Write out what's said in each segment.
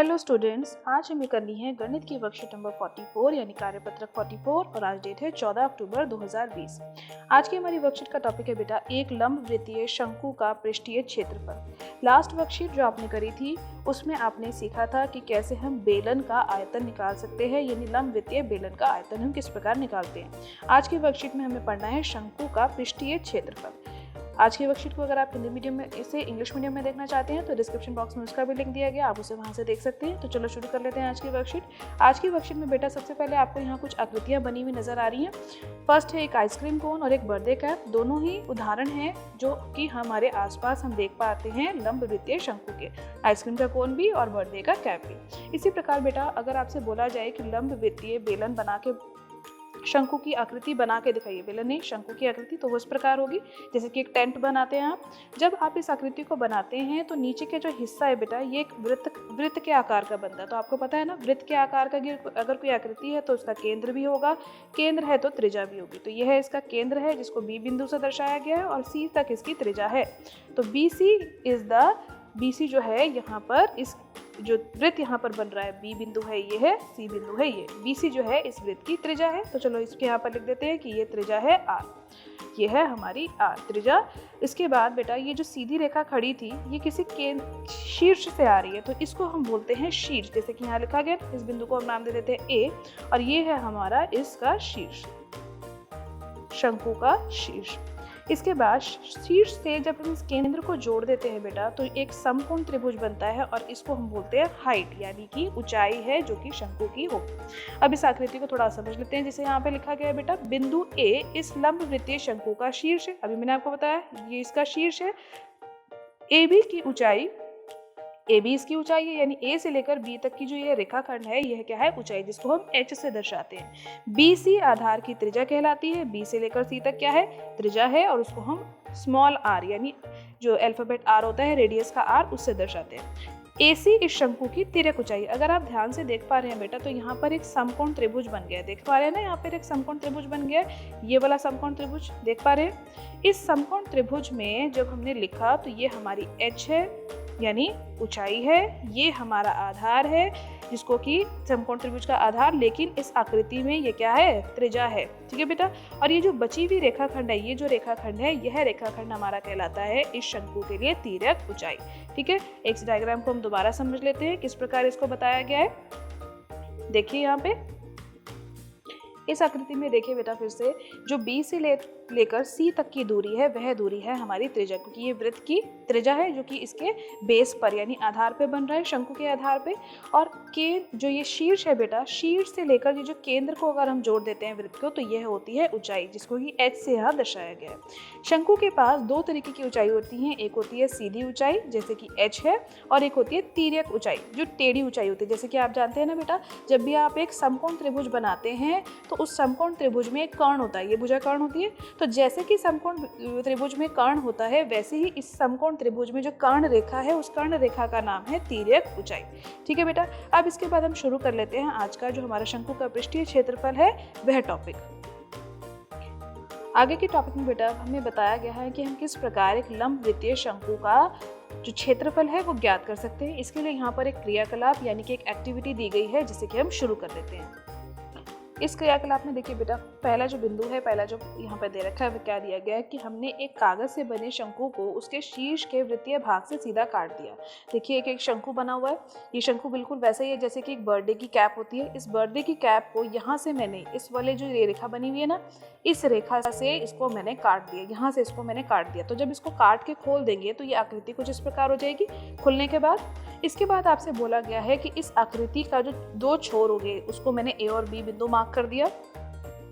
Hello students, आज हमें करनी है गणित की वर्कशीट नंबर 44 यानी कार्यपत्रक 44 और आज डेट है 14 अक्टूबर 2020। आज की हमारी वर्कशीट का टॉपिक है बेटा एक लंबवृत्तीय शंकु का पृष्ठीय क्षेत्रफल। लास्ट वर्कशीट जो आपने करी थी उसमें आपने सीखा था कि कैसे हम बेलन का आयतन निकाल सकते हैं, यानी लंबवृत्तीय बेलन का आयतन हम किस प्रकार निकालते हैं। आज की वर्कशीट में हमें पढ़ना है शंकु का पृष्ठीय क्षेत्रफल। आज की वर्कशीट को अगर आप हिंदी मीडियम में इसे इंग्लिश मीडियम में देखना चाहते हैं तो डिस्क्रिप्शन बॉक्स में उसका भी लिंक दिया गया, आप उसे वहां से देख सकते हैं। तो चलो शुरू कर लेते हैं आज की वर्कशीट। आज की वर्कशीट में बेटा सबसे पहले आपको यहाँ कुछ आकृतियां बनी हुई नजर आ रही हैं। फर्स्ट है एक आइसक्रीम कोन और एक बर्थडे कैप। दोनों ही उदाहरण हैं जो कि हमारे आसपास हम देख पाते हैं लंबवृत्तीय शंकु के, आइसक्रीम का कोन भी और बर्थडे का कैप भी। इसी प्रकार बेटा अगर आपसे बोला जाए कि लंबवृत्तीय बेलन बना के शंकु की आकृति बना के दिखाइए, बेलन नहीं शंकु की आकृति, तो वो इस प्रकार होगी जैसे कि एक टेंट बनाते हैं आप। जब आप इस आकृति को बनाते हैं तो नीचे के जो हिस्सा है बेटा ये एक वृत्त के आकार का बनता है। तो आपको पता है ना, वृत्त के आकार का अगर कोई आकृति है तो उसका केंद्र भी होगा, केंद्र है तो त्रिज्या भी होगी। तो यह है इसका केंद्र है जिसको बी बिंदु से दर्शाया गया है और सी तक इसकी त्रिज्या है। तो BC जो है यहाँ पर इस जो वृत्त यहाँ पर बन रहा है, बी बिंदु है ये है, सी बिंदु है ये, BC जो है इस वृत्त की त्रिज्या है। तो चलो इसके यहाँ पर लिख देते हैं कि ये त्रिज्या है R, ये है हमारी R त्रिज्या। इसके बाद बेटा ये जो सीधी रेखा खड़ी थी ये किसी शीर्ष से आ रही है, तो इसको हम बोलते हैं शीर्ष। जैसे कि यहाँ लिखा गया, इस बिंदु को हम नाम दे देते हैं A और ये है हमारा इसका शीर्ष, शंकु का शीर्ष। इसके बाद शीर्ष से जब हम इस केंद्र को जोड़ देते हैं बेटा तो एक समकोण त्रिभुज बनता है और इसको हम बोलते हैं हाइट, यानी कि ऊंचाई है जो कि शंकु की हो। अब इस आकृति को थोड़ा समझ लेते हैं। जैसे यहाँ पे लिखा गया है बेटा बिंदु A इस लंबवृत्तीय शंकु का शीर्ष है। अभी मैंने आपको बताया ये इसका शीर्ष है। AB की ऊंचाई, AB इसकी ऊंचाई है, यानी A से लेकर B तक की जो ये रेखाखंड है यह क्या है, ऊंचाई, जिसको हम H से दर्शाते हैं। BC आधार की त्रिज्या कहलाती है। B से लेकर C तक क्या है, त्रिज्या है, और उसको हम स्मॉल r यानी जो अल्फाबेट R होता है, रेडियस का R, उससे दर्शाते हैं। AC इस शंकु की तिर्यक ऊंचाई। अगर आप ध्यान से देख पा रहे हैं बेटा तो यहाँ पर एक समकोण त्रिभुज बन गया है, देख पा रहे हैं ना, यहाँ पर एक समकोण त्रिभुज बन गया है, ये वाला समकोण त्रिभुज देख पा रहे हैं। इस समकोण त्रिभुज में जब हमने लिखा तो ये हमारी H है यानी ऊंचाई है, ये हमारा आधार है जिसको कि समकोण त्रिभुज का आधार, लेकिन इस आकृति में ये क्या है, त्रिज्या है। ठीक है बेटा, और ये जो बची हुई रेखाखंड है, ये जो रेखाखंड है यह रेखाखंड हमारा कहलाता है इस शंकु के लिए तिर्यक ऊंचाई। ठीक है, एक डायग्राम को हम दोबारा समझ लेते हैं किस प्रकार इसको बताया गया है। देखिए यहाँ पे इस आकृति में देखिए बेटा फिर से जो B से लेकर C तक की दूरी है वह दूरी है हमारी त्रिज्या, क्योंकि ये वृत्त की त्रिज्या है जो कि इसके बेस पर यानी आधार पे बन रहा है, शंकु के आधार पे। और के जो ये शीर्ष है बेटा, शीर्ष से लेकर ये जो केंद्र को अगर हम जोड़ देते हैं वृत्त को तो यह होती है ऊंचाई, जिसको कि H से यहाँ दर्शाया गया है। शंकु के पास दो तरीके की ऊंचाई होती है, एक होती है सीधी ऊंचाई जैसे कि H है, और एक होती है तिर्यक ऊंचाई जो टेढ़ी ऊंचाई होती है। जैसे कि आप जानते हैं ना बेटा, जब भी आप एक समकोण त्रिभुज बनाते हैं तो उस समकोण त्रिभुज में एक कर्ण होता है, ये भुजा कर्ण होती है। तो जैसे कि समकोण त्रिभुज में कर्ण होता है वैसे ही इस समकोण त्रिभुज में जो कर्ण रेखा है उस कर्ण रेखा का नाम है तिर्यक ऊंचाई। ठीक है बेटा, अब इसके बाद हम शुरू कर लेते हैं आज का जो हमारा शंकु का पृष्ठीय क्षेत्रफल है वह टॉपिक। आगे के टॉपिक में बेटा हमें बताया गया है कि हम किस प्रकार एक लंबवृत्तीय शंकु का जो क्षेत्रफल है वो ज्ञात कर सकते हैं। इसके लिए यहाँ पर एक क्रियाकलाप यानी कि एक एक्टिविटी दी गई है जिसे कि हम शुरू कर लेते हैं। इस क्रियाकलाप में देखिए बेटा पहला जो बिंदु है, पहला जो यहाँ पर दे रखा है वो क्या दिया गया है कि हमने एक कागज से बने शंकु को उसके शीर्ष के वृत्तीय भाग से सीधा काट दिया। देखिए एक शंकु बना हुआ है, ये शंकु बिल्कुल वैसा ही है जैसे कि एक बर्थडे की कैप होती है। इस बर्थडे की कैप को यहाँ से मैंने इस वाले जो रेखा बनी हुई है ना, इस रेखा से इसको मैंने काट दिया, यहाँ से इसको मैंने काट दिया। तो जब इसको काट के खोल देंगे तो ये आकृति कुछ इस प्रकार हो जाएगी। खुलने के बाद इसके बाद आपसे बोला गया है कि इस आकृति का जो दो छोर हो गए उसको मैंने A और B बिंदु मार्क कर दिया,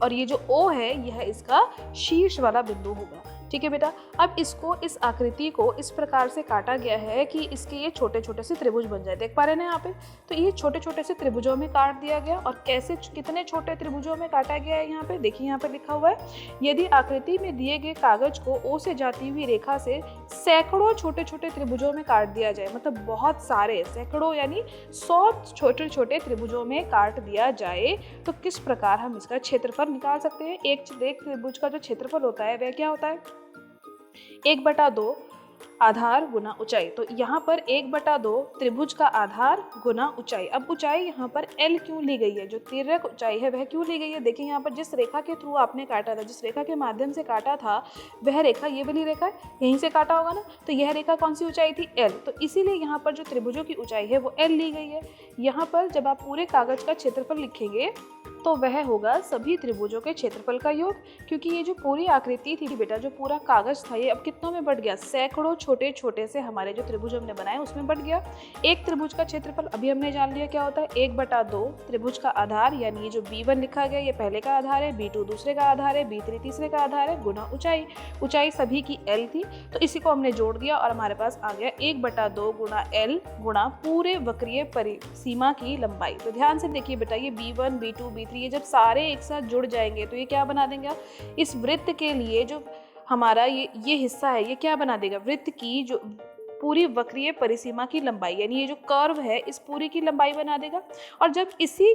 और ये जो O है यह इसका शीर्ष वाला बिंदु होगा। ठीक है बेटा, अब इसको इस आकृति को इस प्रकार से काटा गया है कि इसके ये छोटे छोटे से त्रिभुज बन जाए, देख पा रहे हैं यहाँ पे। तो ये छोटे छोटे से त्रिभुजों में काट दिया गया, और कैसे कितने छोटे त्रिभुजों में काटा गया है यहाँ पे देखिए, यहाँ पे लिखा हुआ है यदि आकृति में दिए गए कागज को O से जाती हुई रेखा से सैकड़ों छोटे छोटे त्रिभुजों में काट दिया जाए, मतलब बहुत सारे, सैकड़ों यानी 100 छोटे छोटे त्रिभुजों में काट दिया जाए तो किस प्रकार हम इसका क्षेत्रफल निकाल सकते हैं। एक त्रिभुज का जो क्षेत्रफल होता है वह क्या होता है, 1/2 आधार गुना ऊंचाई। तो यहाँ पर 1/2 त्रिभुज का आधार गुना ऊंचाई। अब ऊंचाई यहाँ पर L क्यों ली गई है, जो तिर्यक ऊंचाई है वह क्यों ली गई है? देखिए यहाँ पर जिस रेखा के थ्रू आपने काटा था, जिस रेखा के माध्यम से काटा था, वह रेखा ये वाली रेखा है, यहीं से काटा होगा ना, तो यह रेखा कौन सी ऊंचाई थी? L। तो इसीलिए यहाँ पर जो त्रिभुजों की ऊंचाई है वो L ली गई है। यहाँ पर जब आप पूरे कागज का क्षेत्रफल लिखेंगे तो वह होगा सभी त्रिभुजों के क्षेत्रफल का योग, क्योंकि ये जो पूरी आकृति थी बेटा, जो पूरा कागज था, ये अब कितनों में बट गया? सैकड़ों छोटे छोटे से हमारे जो त्रिभुज हमने बनाए उसमें बट गया। एक त्रिभुज का क्षेत्रफल अभी हमने जान लिया क्या होता है, 1/2 त्रिभुज का आधार, यानी ये जो B1 लिखा गया ये पहले का आधार है, B2 दूसरे का आधार है, B3 तीसरे का आधार है, गुना ऊंचाई। ऊंचाई सभी की L थी, तो इसी को हमने जोड़ दिया और हमारे पास आ गया 1/2 गुना L गुना पूरे वक्रीय परिसीमा की लंबाई। तो ध्यान से देखिए बेटा, ये B1 B2 B3 ये जब सारे एक साथ जुड़ जाएंगे तो ये क्या बना देंगे? इस वृत्त के लिए जो हमारा ये हिस्सा है, ये क्या बना देगा? वृत्त की जो पूरी वक्रीय परिसीमा की लंबाई, यानी ये जो कर्व है इस पूरी की लंबाई बना देगा। और जब इसी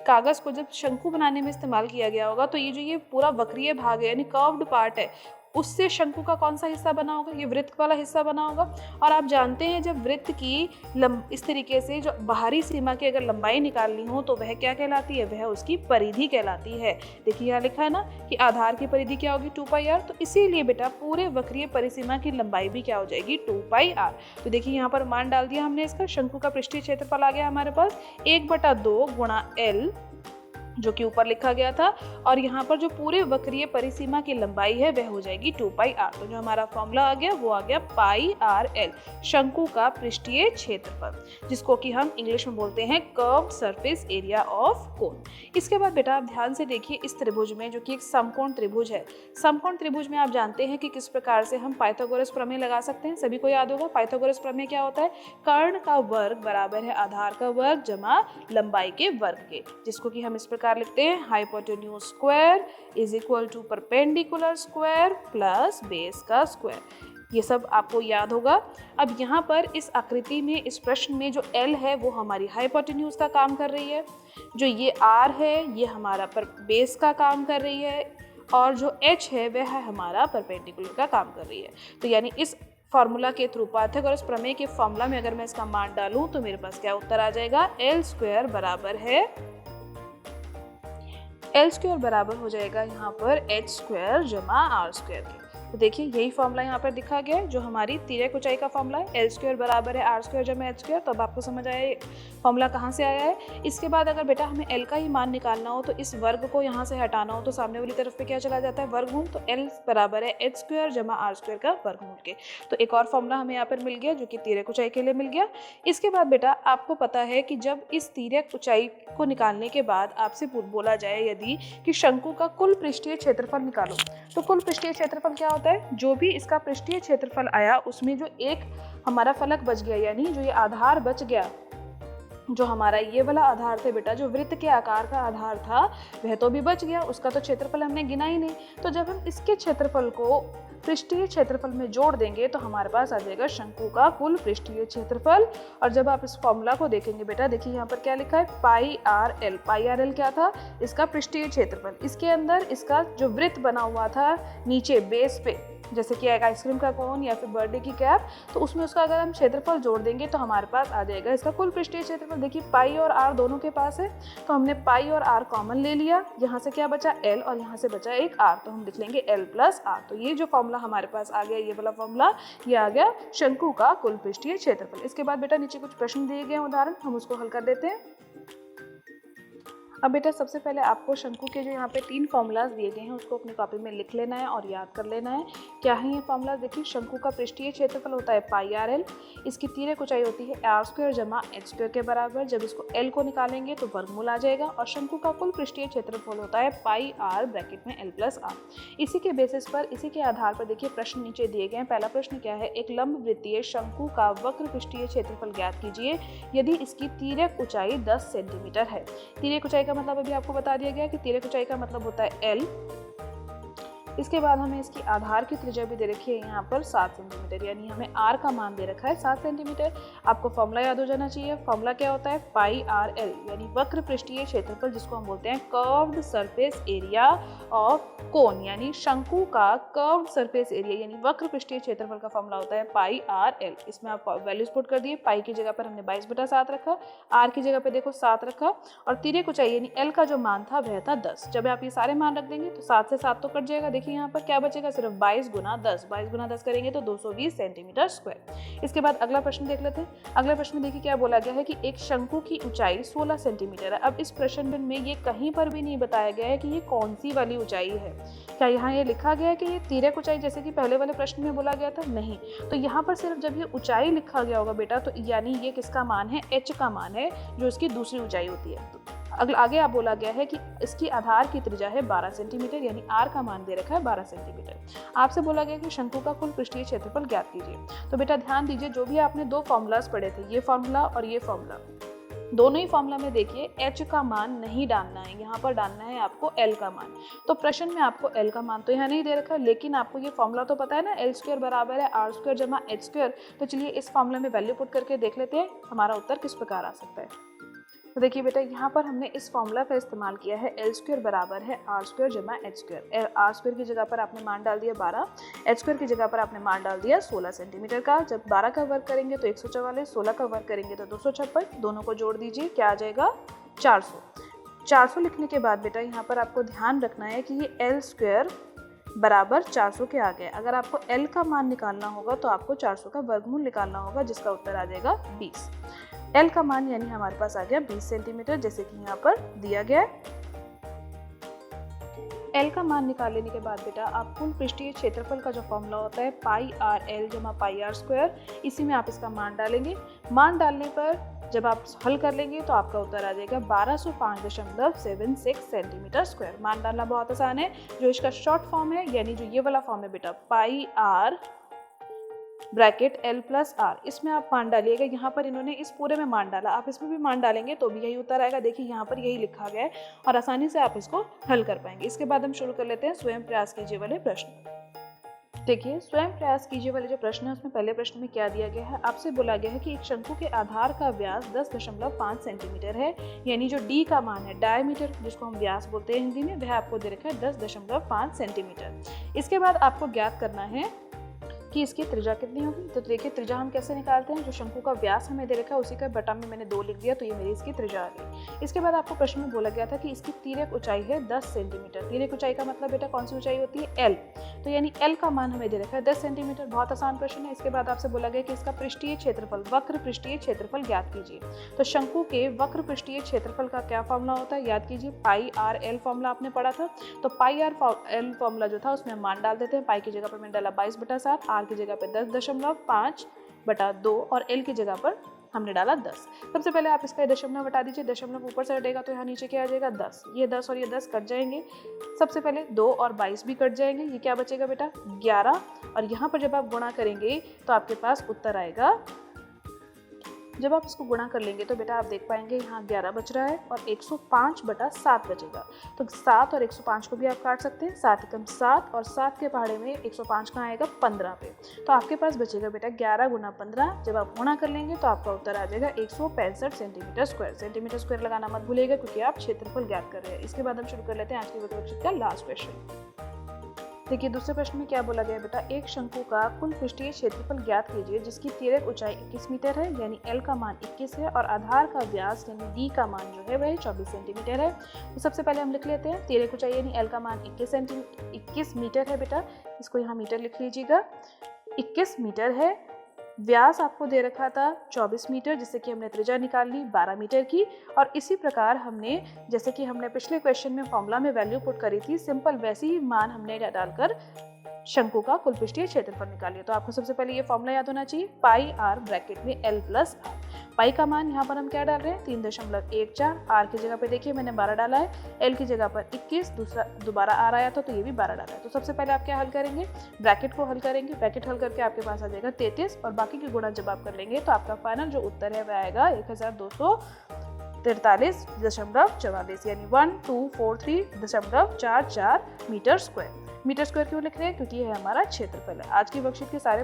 कागज को जब शंकु बनाने में इस्तेमाल किया गया होगा, तो ये पूरा वक्रीय भाग है यानी कर्व्ड पार्ट है, उससे शंकु का कौन सा हिस्सा बना होगा? ये वृत्त वाला हिस्सा बना होगा। और आप जानते हैं जब वृत्त की इस तरीके से जो बाहरी सीमा की अगर लंबाई निकालनी हो तो वह क्या कहलाती है? वह उसकी परिधि कहलाती है। देखिए यहाँ लिखा है ना कि आधार की परिधि क्या होगी? 2πr। तो इसीलिए बेटा पूरे वक्रीय परिसीमा की लंबाई भी क्या हो जाएगी? 2πr। तो देखिए यहाँ पर मान डाल दिया हमने इसका, शंकु का पृष्ठीय क्षेत्रफल आ गया हमारे पास 1/2 गुणा L, जो कि ऊपर लिखा गया था, और यहाँ पर जो पूरे वक्रीय परिसीमा की लंबाई है वह हो जाएगी 2πr। तो जो हमारा फॉर्मूला आ गया वो आ गया πrl, शंकु का पृष्ठीय क्षेत्रफल, जिसको कि हम इंग्लिश में बोलते हैं curved surface area of cone. इसके बाद बेटा आप ध्यान से देखिए इस त्रिभुज में, जो कि एक समकोण त्रिभुज है। समकोण त्रिभुज में आप जानते हैं कि किस प्रकार से हम पाइथागोरस प्रमेय लगा सकते हैं। सभी को याद होगा पाइथागोरस प्रमेय क्या होता है? कर्ण का वर्ग बराबर है आधार का वर्ग जमा लंबाई के वर्ग के, जिसको कि हम इस प्रकार लिखते हैं, hypotenuse square is equal to perpendicular square plus base का स्क्वायर। ये सब आपको याद होगा। अब यहाँ पर इस आकृति में, इस प्रश्न में जो L है वो हमारी हाइपोटेन्यूज का काम कर रही है, जो ये R है ये हमारा पर बेस का काम कर रही है, और जो H है वह है हमारा परपेंडिकुलर का काम कर रही है। तो यानी इस फॉर्मूला के थ्रू, पाइथागोरस प्रमेय के फॉर्मूला में अगर मैं इसका मान डालूं तो मेरे पास क्या उत्तर आ जाएगा? L² बराबर है, L² बराबर हो जाएगा यहाँ पर H² जमा R² के। तो देखिए यही फॉर्मूला यहाँ पर दिखा गया है, जो हमारी तिर्यक ऊंचाई का फॉर्मूला है, L² बराबर है R² जमा H²। तो अब आपको समझ आया फॉर्मूला कहाँ से आया है। इसके बाद अगर बेटा हमें L का ही मान निकालना हो तो इस वर्ग को यहाँ से हटाना हो तो सामने वाली तरफ पे क्या चला जाता है? वर्गमूल। तो L बराबर है H² जमा R² का वर्गमूल के। तो एक और फॉर्मूला हमें यहाँ पर मिल गया, जो कि तिर्यक ऊंचाई के लिए मिल गया। इसके बाद बेटा आपको पता है कि जब इस तिर्यक ऊंचाई को निकालने के बाद आपसे बोला जाए यदि कि शंकु का कुल पृष्ठीय क्षेत्रफल निकालो, तो कुल पृष्ठीय क्षेत्रफल क्या होता है? जो भी इसका पृष्ठीय क्षेत्रफल आया उसमें जो एक हमारा फलक बच गया, यानी जो ये आधार बच गया, जो हमारा ये वाला आधार थे बेटा, जो वृत्त के आकार का आधार था वह तो भी बच गया, उसका तो क्षेत्रफल हमने गिना ही नहीं। तो जब हम इसके क्षेत्रफल को पृष्ठीय क्षेत्रफल में जोड़ देंगे तो हमारे पास आ जाएगा शंकु का कुल पृष्ठीय क्षेत्रफल। और जब आप इस फॉर्मूला को देखेंगे बेटा, देखिए यहाँ पर क्या लिखा है? πrl। πrl क्या था? इसका पृष्ठीय क्षेत्रफल। इसके अंदर इसका जो वृत्त बना हुआ था नीचे बेस पे, जैसे कि एक आइसक्रीम का कोन या फिर बर्थडे की कैप, तो उसमें उसका अगर हम क्षेत्रफल जोड़ देंगे तो हमारे पास आ जाएगा इसका कुल पृष्ठीय क्षेत्रफल। देखिए पाई और आर दोनों के पास है, तो हमने पाई और आर कॉमन ले लिया, यहाँ से क्या बचा? L, और यहाँ से बचा एक R, तो हम लिख लेंगे L + R। तो ये जो फॉर्मूला हमारे पास आ गया, ये वाला फॉर्मूला, ये आ गया शंकु का कुल पृष्ठीय क्षेत्रफल। इसके बाद बेटा नीचे कुछ प्रश्न दिए गए उदाहरण, हम उसको हल कर देते हैं। अब बेटा सबसे पहले आपको शंकु के जो यहाँ पे 3 फॉर्मूलाज दिए गए हैं उसको अपनी कॉपी में लिख लेना है और याद कर लेना है। क्या है ये फॉर्मूलाज? देखिए शंकु का पृष्ठीय क्षेत्रफल होता है πrl, इसकी तिर्यक ऊंचाई होती है R² जमा H² के बराबर। जब इसको L को निकालेंगे तो वर्गमूल आ जाएगा, और शंकु का कुल पृष्ठीय क्षेत्रफल होता है πr ब्रैकेट में L + R। इसी के बेसिस पर, इसी के आधार पर देखिए प्रश्न नीचे दिए गए हैं। पहला प्रश्न क्या है? एक लंब वृत्तीय शंकु का वक्र पृष्ठीय क्षेत्रफल ज्ञात कीजिए यदि इसकी तिर्यक ऊंचाई 10 सेंटीमीटर है। तिर्यक ऊंचाई का मतलब अभी आपको बता दिया गया कि तिर्यक ऊंचाई का मतलब होता है L। इसके बाद हमें इसकी आधार की त्रिज्या भी दे रखी है यहाँ पर 7 सेंटीमीटर, यानी हमें आर का मान दे रखा है 7 सेंटीमीटर। आपको फॉर्मूला याद हो जाना चाहिए। फॉर्मूला क्या होता है, पाई आर एल, यानी वक्र पृष्ठीय क्षेत्रफल, जिसको हम बोलते हैं curved surface area of cone, यानी शंकु का कर्व्ड सरफेस एरिया यानी वक्र पृष्ठीय क्षेत्रफल का फॉर्मूला होता है पाई आर एल। इसमें आप वैल्यूज पुट कर दिए। पाई की जगह पर हमने 22/7 रखा, आर की जगह पे देखो 7 रखा, और तिर्यक ऊंचाई यानी एल का जो मान था वह था 10। जब आप ये सारे मान रख देंगे तो 7 से 7 तो कट जाएगा। देखिए यहाँ पर क्या बचेगा, सिर्फ 22 गुना 10। 22 गुना 10 करेंगे तो 220 सेंटीमीटर स्क्वायर। इसके बाद अगला प्रश्न देख लेते हैं। अगला प्रश्न में देखिए क्या बोला गया है कि एक शंकु की ऊंचाई 16 सेंटीमीटर है। अब इस प्रश्न में ये कहीं पर भी नहीं बताया गया है कि ये कौन सी वाली ऊंचाई है। क्या यहाँ ये लिखा गया है कि ये तिर्यक ऊंचाई जैसे कि पहले वाले प्रश्न में बोला गया था? नहीं। तो यहाँ पर सिर्फ जब ये ऊंचाई लिखा गया होगा बेटा, तो यानी ये किसका मान है, एच का मान है, जो इसकी दूसरी ऊंचाई होती है। तो आगे आप बोला गया है कि इसकी आधार की त्रिज्या है 12 सेंटीमीटर, यानी आर का मान दे रखा है 12 सेंटीमीटर। आपसे बोला गया कि शंकु का कुल पृष्ठीय क्षेत्रफल ज्ञात कीजिए। तो बेटा ध्यान दीजिए, जो भी आपने दो फॉर्मूलाज पढ़े थे, ये फॉर्मूला और ये फॉर्मूला, दोनों ही फॉर्मूला में देखिए एच का मान नहीं डालना है, यहाँ पर डालना है आपको एल का मान। तो प्रश्न में आपको एल का मान तो यहाँ नहीं दे रखा, लेकिन आपको ये फॉर्मूला तो पता है ना, एल स्क्वायर बराबर है आर स्क्वायर जमा एच स्क्वायर। तो चलिए इस फॉर्मूला में वैल्यू पुट करके देख लेते हैं हमारा उत्तर किस प्रकार आ सकता है। तो देखिए बेटा, यहाँ पर हमने इस फॉर्मूला का इस्तेमाल किया है, एल स्क्वायर बराबर है आर स्क्वायर जमा एच स्क्वायर। आर स्क्वायर की जगह पर आपने मान डाल दिया 12, एच स्क्वायर की जगह पर आपने मान डाल दिया 16 सेंटीमीटर का। जब 12 का वर्ग करेंगे तो 144, 16 का वर्ग करेंगे तो 256, दोनों को जोड़ दीजिए, क्या आ जाएगा 400। 400 लिखने के बाद बेटा यहाँ पर आपको ध्यान रखना है कि ये एल स्क्वायर बराबर 400 के आ गए। अगर आपको एल का मान निकालना होगा तो आपको 400 का वर्गमूल निकालना होगा, जिसका उत्तर आ जाएगा 20। एल का मान यानी हमारे पास आ गया 20 सेंटीमीटर, जैसे कि यहाँ पर दिया गया है। एल का मान निकाल लेने के बाद बेटा आप कुल पृष्ठीय क्षेत्रफल का जो फॉर्मूला होता है पाई आर एल जमा पाई आर स्क्वायर, इसी में आप इसका मान डालेंगे। मान डालने पर जब आप हल कर लेंगे तो आपका उत्तर आ जाएगा 1205.76 सेंटीमीटर स्क्वायर। मान डालना बहुत आसान है। जो इसका शॉर्ट फॉर्म है, यानी जो ये वाला फॉर्म है बेटा, pi R bracket L plus R, इसमें आप मान डालिएगा। यहाँ पर इन्होंने इस पूरे में मान डाला, आप इसमें भी मान डालेंगे तो भी यही उत्तर आएगा। देखिए यहाँ पर यही लिखा गया है और आसानी से आप इसको हल कर पाएंगे। इसके बाद हम शुरू कर लेते हैं स्वयं प्रयास कीजिए वाले प्रश्न। देखिए, स्वयं प्रयास कीजिए वाले जो प्रश्न है उसमें पहले प्रश्न में क्या दिया गया है, आपसे बोला गया है कि एक शंकु के आधार का व्यास 10.5 सेंटीमीटर है, यानी जो डी का मान है, डायमीटर जिसको हम व्यास बोलते हैं हिंदी में, वह आपको दे रखा है 10.5 सेंटीमीटर। इसके बाद आपको ज्ञात करना है कि इसकी त्रिज्या कितनी होगी। तो देखिए त्रिज्या हम कैसे निकालते हैं, जो शंकु का व्यास हमें दे रखा है उसी का बटा में मैंने 2 लिख दिया, तो ये मेरी इसकी त्रिज्या आ गई। इसके बाद आपको प्रश्न में बोला गया था कि इसकी तिर्यक ऊंचाई है 10 सेंटीमीटर। तिर्यक ऊंचाई का मतलब बेटा कौन सी ऊंचाई होती है, एल। तो यानी एल का मान हमें दे रखा है 10 सेंटीमीटर। बहुत आसान प्रश्न है। इसके बाद आपसे बोला गया कि इसका पृष्ठीय क्षेत्रफल, वक्र पृष्ठीय क्षेत्रफल ज्ञात कीजिए। तो शंकु के वक्र पृष्ठीय क्षेत्रफल का क्या फॉर्मूला होता है, याद कीजिए, पाई आर एल फॉर्मूला आपने पढ़ा था। तो पाई आर एल फॉर्मूला जो था उसमें मान डाल देते हैं। पाई की जगह पर मैंने डाला 22/7, आर की जगह पर 10.5/2 और एल की जगह पर हमने डाला 10। सबसे पहले आप इसका दशमलव हटा दीजिए, दशमलव ऊपर से हटेगा तो यहाँ नीचे क्या आ जाएगा 10। ये 10 और ये 10 कट जाएंगे। सबसे पहले 2 और 22 भी कट जाएंगे। ये क्या बचेगा बेटा 11, और यहाँ पर जब आप गुणा करेंगे तो आपके पास उत्तर आएगा, जब आप इसको गुणा कर लेंगे तो बेटा आप देख पाएंगे यहाँ 11 बच रहा है और 105/7 बचेगा। तो 7 और 105 को भी आप काट सकते हैं। 7 एकम 7 और 7 के पहाड़े में 105 कहाँ आएगा 15 पे। तो आपके पास बचेगा बेटा 11 गुना 15। जब आप गुणा कर लेंगे तो आपका उत्तर आ जाएगा 165 सेंटीमीटर स्क्वायर। सेंटीमीटर स्क्वायर लगाना मत भूलिएगा क्योंकि आप क्षेत्रफल ज्ञात कर रहे हैं। इसके बाद हम शुरू कर लेते हैं आज की वर्कशीट का लास्ट क्वेश्चन। देखिए दूसरे प्रश्न में क्या बोला गया है बेटा, एक शंकु का कुल पृष्ठीय क्षेत्रफल ज्ञात कीजिए जिसकी तिर्यक ऊंचाई 21 मीटर है, यानी एल का मान 21 है, और आधार का व्यास यानी डी का मान जो है वह 24 सेंटीमीटर है। तो सबसे पहले हम लिख लेते हैं तिर्यक ऊंचाई यानी एल का मान 21 मीटर है बेटा, इसको यहाँ मीटर लिख लीजिएगा। 21 मीटर है। व्यास आपको दे रखा था 24 मीटर, जिससे कि हमने त्रिज्या निकाल ली 12 मीटर की। और इसी प्रकार हमने, जैसे कि हमने पिछले क्वेश्चन में फॉर्मूला में वैल्यू पुट करी थी, सिंपल वैसे ही मान हमने डालकर शंकु का कुल पृष्ठीय क्षेत्रफल निकालिए। तो आपको सबसे पहले ये फॉर्मूला याद होना चाहिए, पाई आर ब्रैकेट में एल प्लस आर। पाई का मान यहाँ पर हम क्या डाल रहे हैं 3.14। आर की जगह पे देखिए मैंने 12 डाला है, एल की जगह पर 21, दोबारा आर आया था तो ये भी 12 डाला है। तो सबसे पहले आप क्या हल करेंगे, ब्रैकेट को हल करेंगे। ब्रैकेट हल करके आपके पास आ जाएगा 33 और बाकी की गुणा जब आप कर लेंगे तो आपका फाइनल जो उत्तर है वह आएगा 1243.44 यानी 1243.44 मीटर स्क्वायर। मीटर स्क्वायर क्यों लिख रहे हैं? क्योंकि यह हमारा क्षेत्रफल है। आज की वर्कशीट के सारे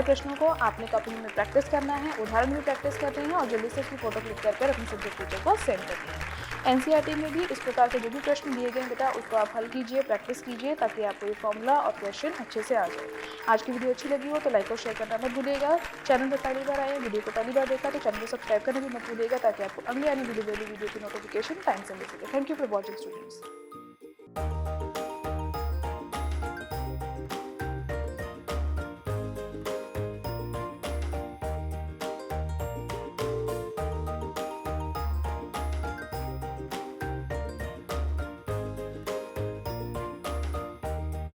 प्रश्नों को आपने कॉपी में प्रैक्टिस करना है, उदाहरण भी प्रैक्टिस करने हैं और जल्दी से उसकी फोटो क्लिक कर अपने सब्जेक्ट टीचर को सेंड करनी है। एनसीईआरटी में भी इस प्रकार के जो भी प्रश्न दिए गए बेटा उसको आप हल कीजिए, प्रैक्टिस कीजिए ताकि आपको ये फॉर्मूला और क्वेश्चन अच्छे से आ जाए। आज की वीडियो अच्छी लगी हो तो लाइक और शेयर करना मत भूलिएगा। चैनल पर पहली बार आए, वीडियो को पहली बार देखा तो चैनल को सब्सक्राइब करना भी मत भूलिएगा ताकि आपको अगली आने वाली वीडियो की नोटिफिकेशन टाइम से मिल सके। Thank you for watching students.